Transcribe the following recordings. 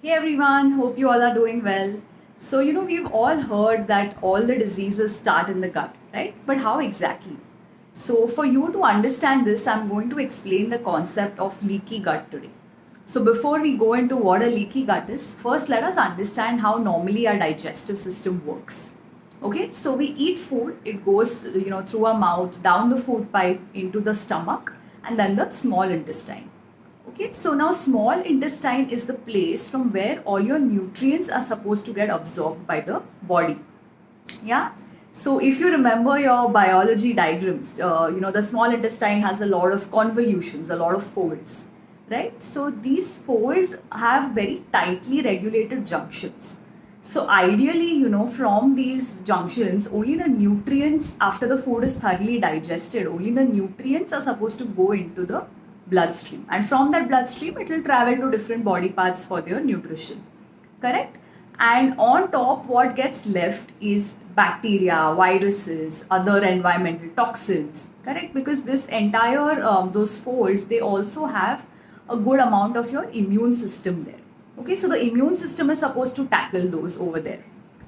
Hey everyone, hope you all are doing well. So, we've all heard that all the diseases start in the gut, right? But how exactly? So, for you to understand this, I'm going to explain the concept of leaky gut today. So, before we go into what a leaky gut is, first let us understand how normally our digestive system works. Okay, so we eat food, it goes, through our mouth, down the food pipe, into the stomach, and then the small intestine. Okay, so now small intestine is the place from where all your nutrients are supposed to get absorbed by the body. Yeah. So if you remember your biology diagrams, the small intestine has a lot of convolutions, a lot of folds, right? So these folds have very tightly regulated junctions. So ideally, from these junctions, only the nutrients, after the food is thoroughly digested, only the nutrients are supposed to go into the bloodstream. And from that bloodstream, it will travel to different body parts for their nutrition. Correct? And on top, what gets left is bacteria, viruses, other environmental toxins. Correct? Because this entire, those folds, they also have a good amount of your immune system there. Okay, so the immune system is supposed to tackle those over there.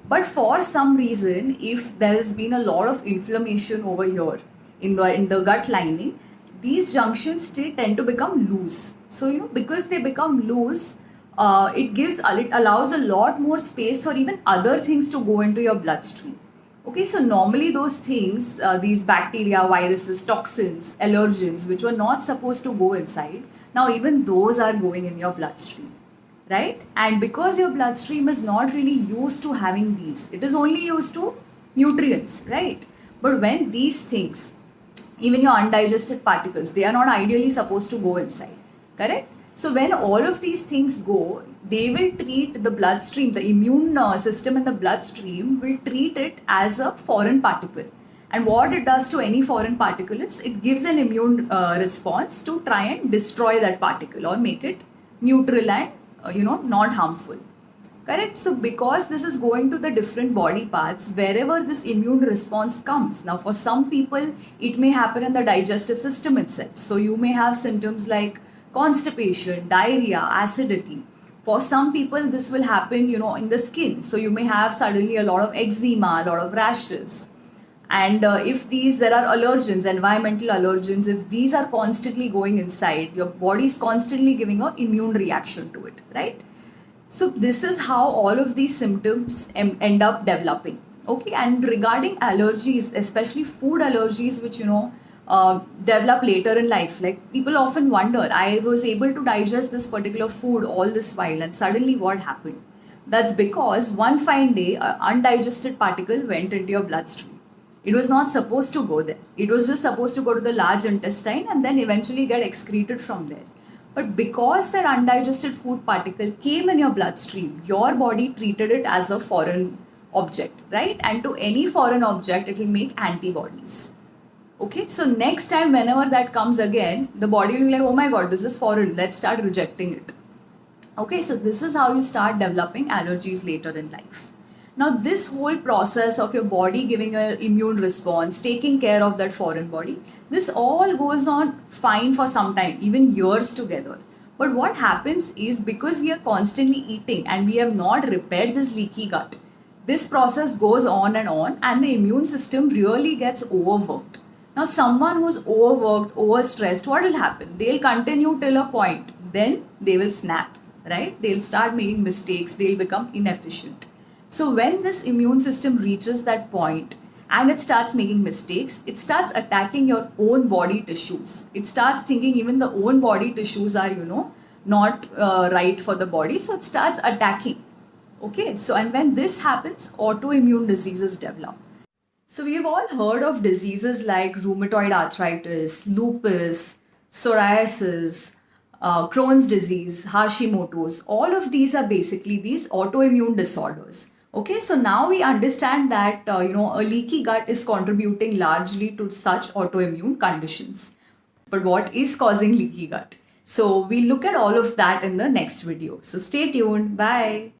But for some reason, if there has been a lot of inflammation over here in the gut lining, these junctions they tend to become loose. So because they become loose, it allows a lot more space for even other things to go into your bloodstream. Okay, so normally those things, these bacteria, viruses, toxins, allergens, which were not supposed to go inside, now even those are going in your bloodstream, right? And because your bloodstream is not really used to having these, it is only used to nutrients, right? But when these things, even your undigested particles, they are not ideally supposed to go inside, correct? So when all of these things go, they will treat the bloodstream, the immune system in the bloodstream will treat it as a foreign particle. And what it does to any foreign particle is it gives an immune response to try and destroy that particle or make it neutral and not harmful. Correct? So because this is going to the different body parts, wherever this immune response comes. Now for some people, it may happen in the digestive system itself. So you may have symptoms like constipation, diarrhea, acidity. For some people, this will happen, in the skin. So you may have suddenly a lot of eczema, a lot of rashes. And if there are allergens, environmental allergens, if these are constantly going inside, your body is constantly giving an immune reaction to it, right? So this is how all of these symptoms end up developing. Okay, and regarding allergies, especially food allergies, which develop later in life, like people often wonder, I was able to digest this particular food all this while, and suddenly what happened? That's because one fine day, an undigested particle went into your bloodstream. It was not supposed to go there. It was just supposed to go to the large intestine and then eventually get excreted from there. But because that undigested food particle came in your bloodstream, your body treated it as a foreign object, right? And to any foreign object, it will make antibodies. Okay, so next time, whenever that comes again, the body will be like, oh my god, this is foreign, let's start rejecting it. Okay, so this is how you start developing allergies later in life. Now, this whole process of your body giving an immune response, taking care of that foreign body, this all goes on fine for some time, even years together. But what happens is because we are constantly eating and we have not repaired this leaky gut, this process goes on and the immune system really gets overworked. Now, someone who's overworked, overstressed, what will happen? They'll continue till a point, then they will snap, right? They'll start making mistakes, they'll become inefficient. So when this immune system reaches that point and it starts making mistakes, it starts attacking your own body tissues. It starts thinking even the own body tissues are, not right for the body. So it starts attacking. Okay, so and when this happens, autoimmune diseases develop. So we have all heard of diseases like rheumatoid arthritis, lupus, psoriasis, Crohn's disease, Hashimoto's. All of these are basically these autoimmune disorders. Okay, so now we understand that a leaky gut is contributing largely to such autoimmune conditions. But what is causing leaky gut? So we look at all of that in the next video. So stay tuned. Bye.